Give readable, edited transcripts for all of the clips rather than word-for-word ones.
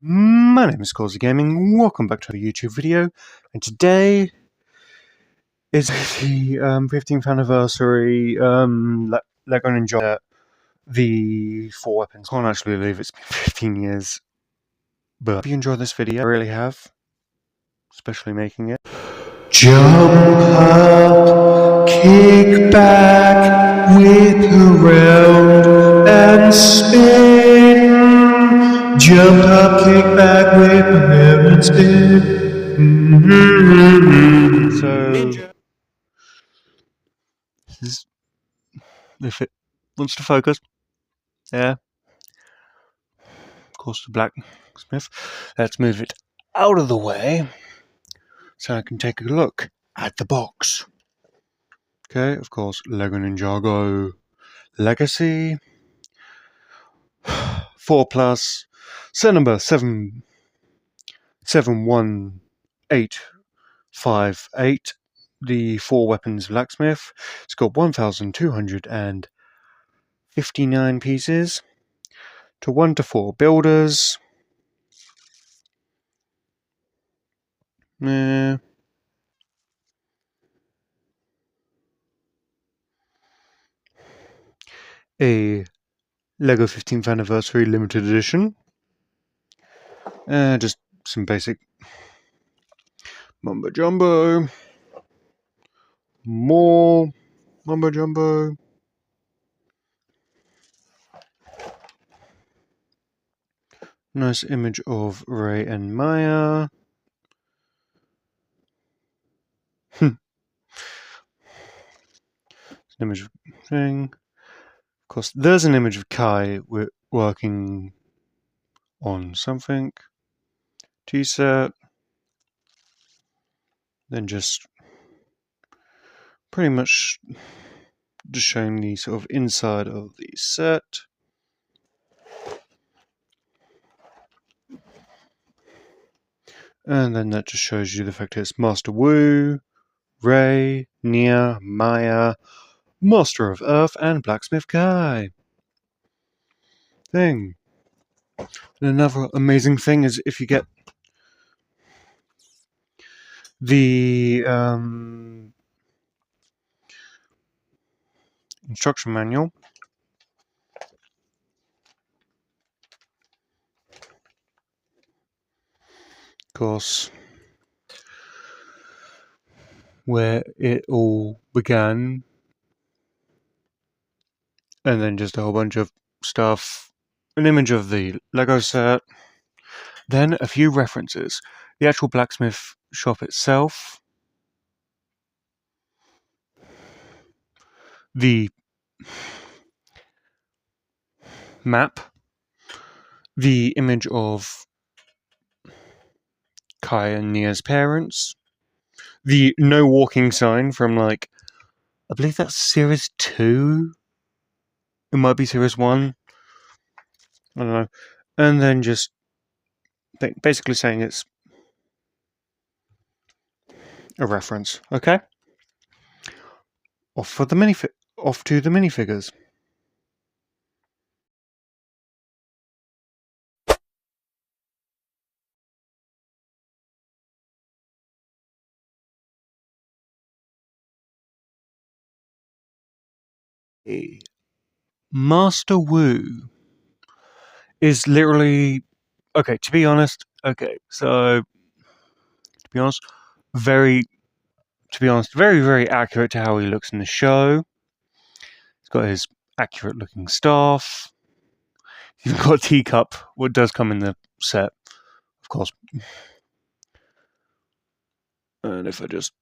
My name is Causey Gaming, welcome back to a YouTube video, and today is the 15th anniversary LEGO Ninjago, the Four Weapons. I can't actually believe it's been 15 years, but if you enjoyed this video, I really have, especially making it. Jump up, kick back, whip around and spin. Jump up, kick back, whip around and spin. So, if it wants to focus, yeah, of course the blacksmith. Let's move it out of the way so I can take a look at the box. Okay, of course, LEGO Ninjago Legacy 4+, set number 71858, the Four Weapons Blacksmith. It's got 1,259 pieces to 1 to 4 builders. A LEGO 15th Anniversary Limited Edition. Just some basic mumbo jumbo. More mumbo jumbo. Nice image of Ray and Maya. An image of thing. Of course, there's an image of Kai working on something. T-set. Then just pretty much just showing the sort of inside of the set. And then that just shows you the fact that it's Master Wu, Ray, Nia, Maya, Master of Earth, and Blacksmith Kai. And another amazing thing is if you get the instruction manual, of course, where it all began, and then just a whole bunch of stuff, an image of the Lego set, then a few references, the actual blacksmith shop itself, the map, the image of Kai and Nia's parents, the no walking sign from, like, I believe that's Series 2? It might be Series 1. I don't know. And then just basically saying it's a reference. Okay? Off to the minifigures. Master Wu is literally, okay, to be honest, very, very accurate to how he looks in the show. He's got his accurate looking staff. He's got a teacup, what does come in the set, of course. And if I just...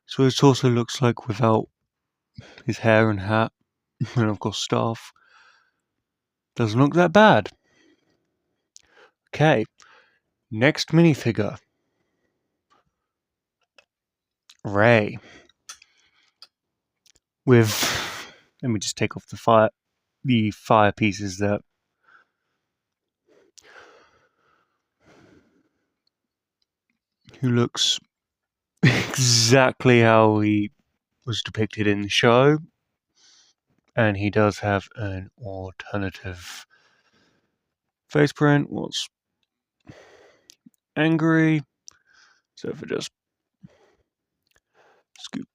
So it also looks like without his hair and hat, and of course staff. Doesn't look that bad. Okay, next minifigure. Ray. With, let me just take off the fire pieces that who looks exactly how he was depicted in the show, and he does have an alternative face print. What's angry? So if I just scoop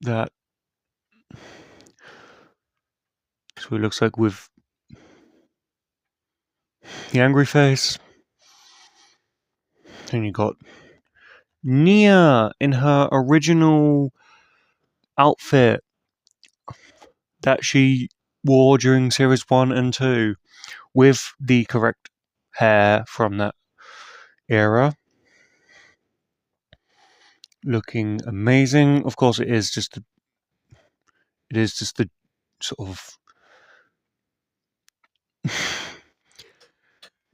that, so it looks like with the angry face. Then you got Nia in her original outfit that she wore during series 1 and 2 with the correct hair from that era. Looking amazing. Of course, it is just the sort of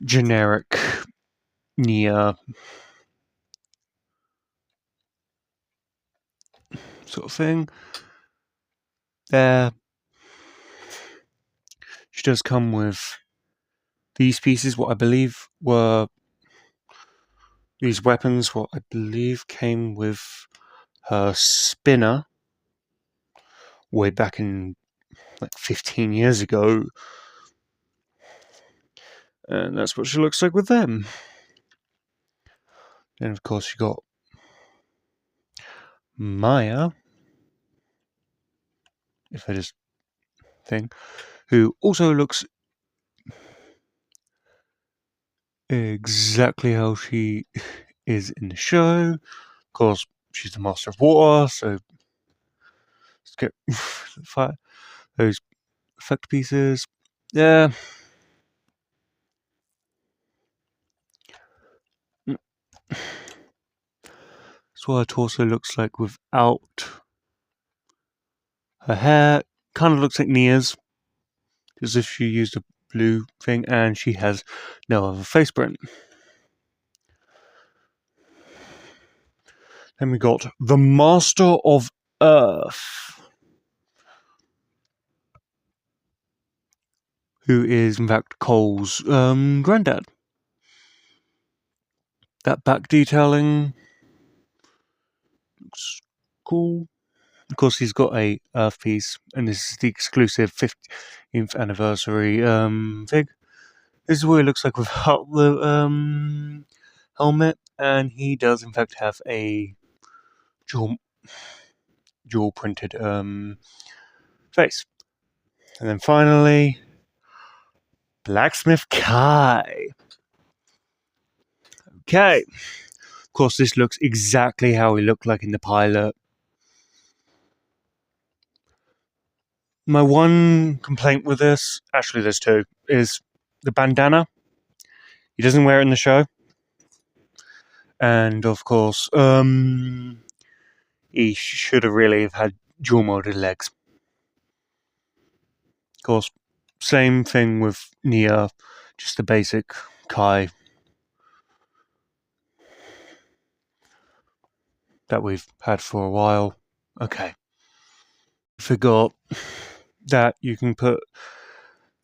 generic Nia sort of thing. There, she does come with these pieces, what I believe were these weapons, what I believe came with her spinner way back in like 15 years ago. And that's what she looks like with them. Then, of course, you got Maya, if I just think, who also looks exactly how she is in the show. Of course, she's the master of water, so let's get fire, those effect pieces. Yeah. That's what her torso looks like without her hair. Kind of looks like Nia's, as if she used a blue thing, and she has no other face print. Then we got the Master of Earth, who is in fact Cole's granddad. That back detailing looks cool. Of course, he's got a Earth piece, and this is the exclusive 15th anniversary fig. This is what it looks like without the helmet, and he does in fact have a dual printed face. And then finally, Blacksmith Kai. Okay. Of course, this looks exactly how he looked like in the pilot. My one complaint with this, actually there's two, is the bandana. He doesn't wear it in the show. And of course, he should have really have had dual molded legs. Of course, same thing with Nia, just the basic Kai that we've had for a while. Okay. Forgot that you can put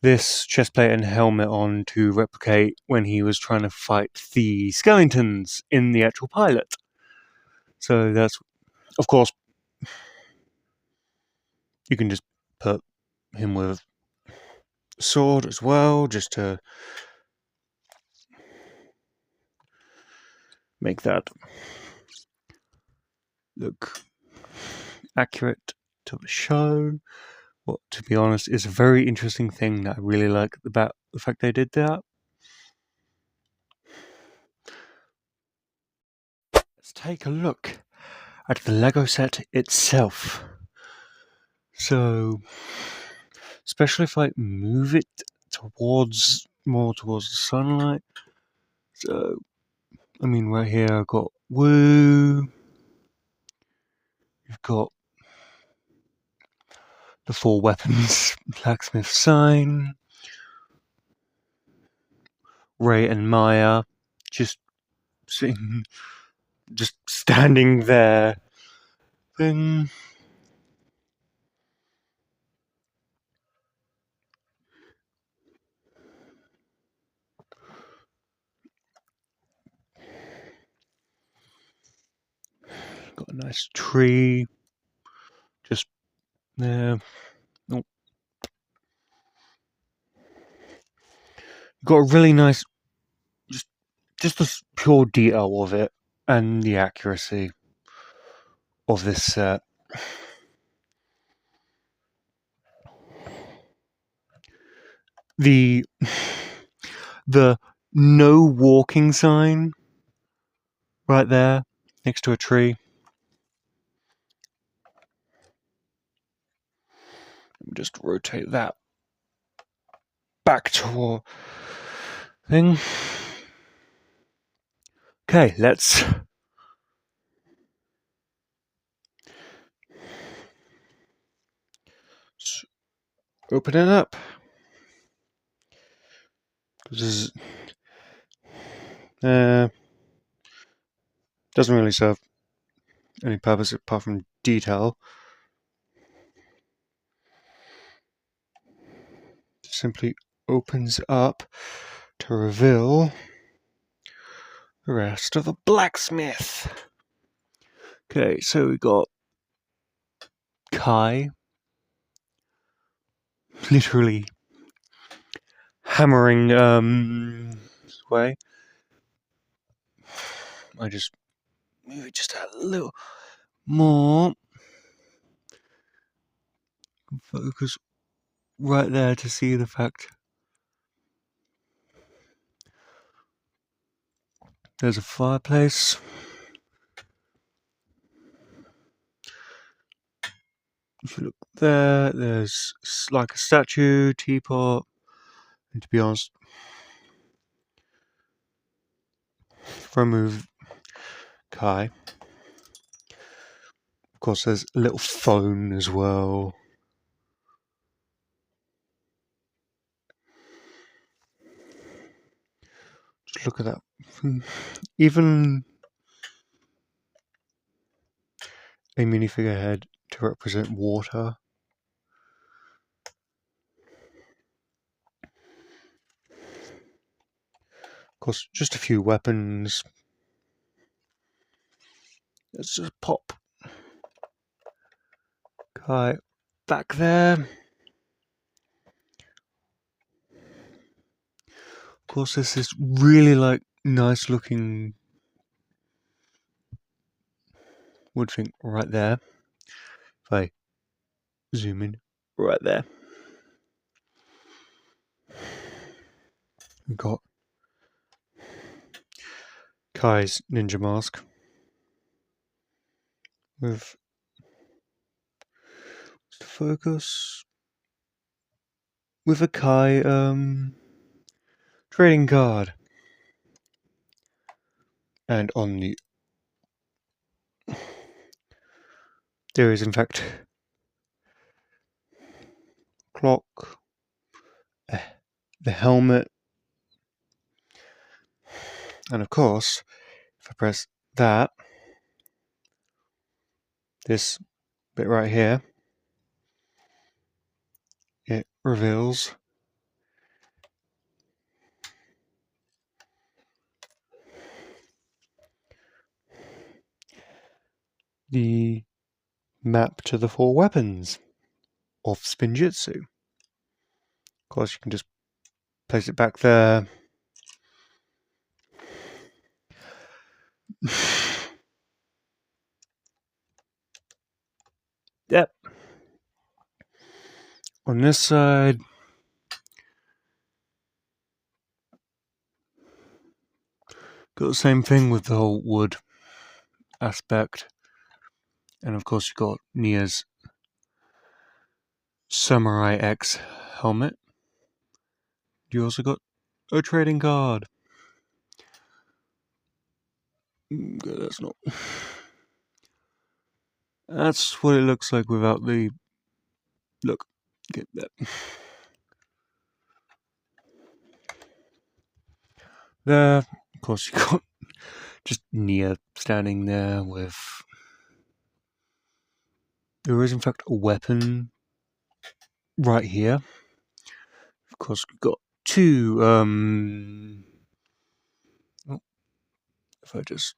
this chestplate and helmet on to replicate when he was trying to fight the skeletons in the actual pilot. So that's, of course, you can just put him with a sword as well, just to make that look accurate to the show. What, to be honest, is a very interesting thing that I really like about the fact they did that. Let's take a look at the Lego set itself. So, especially if I move it more towards the sunlight. So, I mean, right here I've got Woo. You've got the Four Weapons Blacksmith sign. Ray and Maya just sitting, just standing there. Then a nice tree just there. Oh. Got a really nice, just the pure detail of it and the accuracy of this set. The no walking sign right there next to a tree. Just rotate that back to our thing. Okay, let's open it up. This is doesn't really serve any purpose apart from detail. Simply opens up to reveal the rest of the blacksmith. Okay, so we got Kai literally hammering this way. I just move it just a little more. Focus right there to see the fact there's a fireplace. If you look there, there's like a statue, teapot, and to be honest, if I remove Kai, of course there's a little phone as well. Just look at that. Even a minifigure head to represent water. Of course, just a few weapons. Let's just pop Kai back there. Of course, there's this really nice looking wood thing right there. If I zoom in right there, we've got Kai's ninja mask with focus with a Kai trading card, and on the there is in fact clock, the helmet, and of course if I press that, this bit right here, it reveals the map to the 4 weapons of Spinjitzu. Of course, you can just place it back there. Yep. On this side, got the same thing with the whole wood aspect. And of course, you've got Nia's Samurai X helmet. You also got a trading card. Okay, that's not. That's what it looks like without the. Look, get that. There, of course, you got just Nia standing there with. There is, in fact, a weapon right here. Of course, we've got 2. Oh, if I just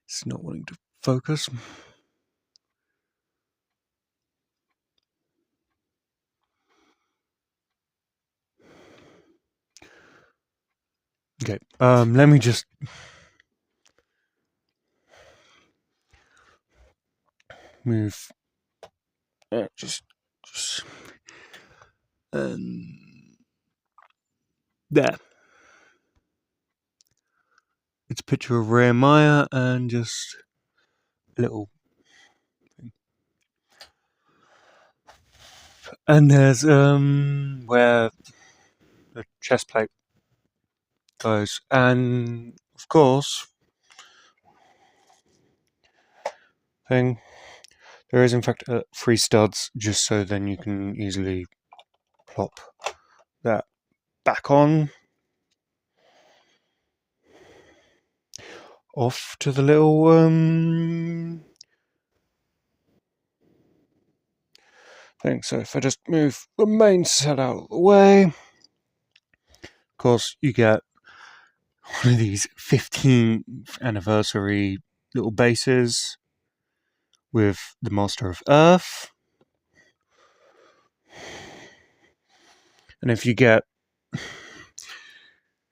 It's not wanting to focus. Okay, let me just move. Just there. It's a picture of Ray and Maya and just a little thing. And there's where the chest plate goes, and of course, there is in fact 3 studs, just so then you can easily plop that back on. Off to the little thing. So if I just move the main set out of the way, of course you get one of these 15th anniversary little bases with the Master of Earth. And if you get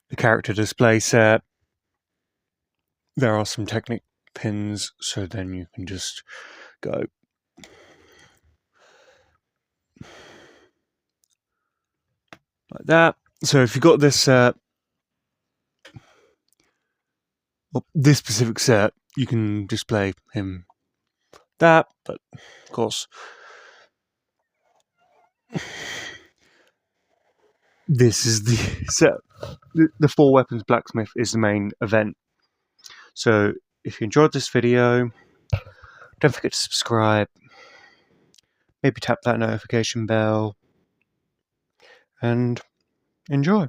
the character display set, there are some Technic pins, so then you can just go like that. So if you've got this set, well, this specific set, you can display him that, but of course this is the set. The Four Weapons Blacksmith is the main event. So if you enjoyed this video, don't forget to subscribe, maybe tap that notification bell, and enjoy.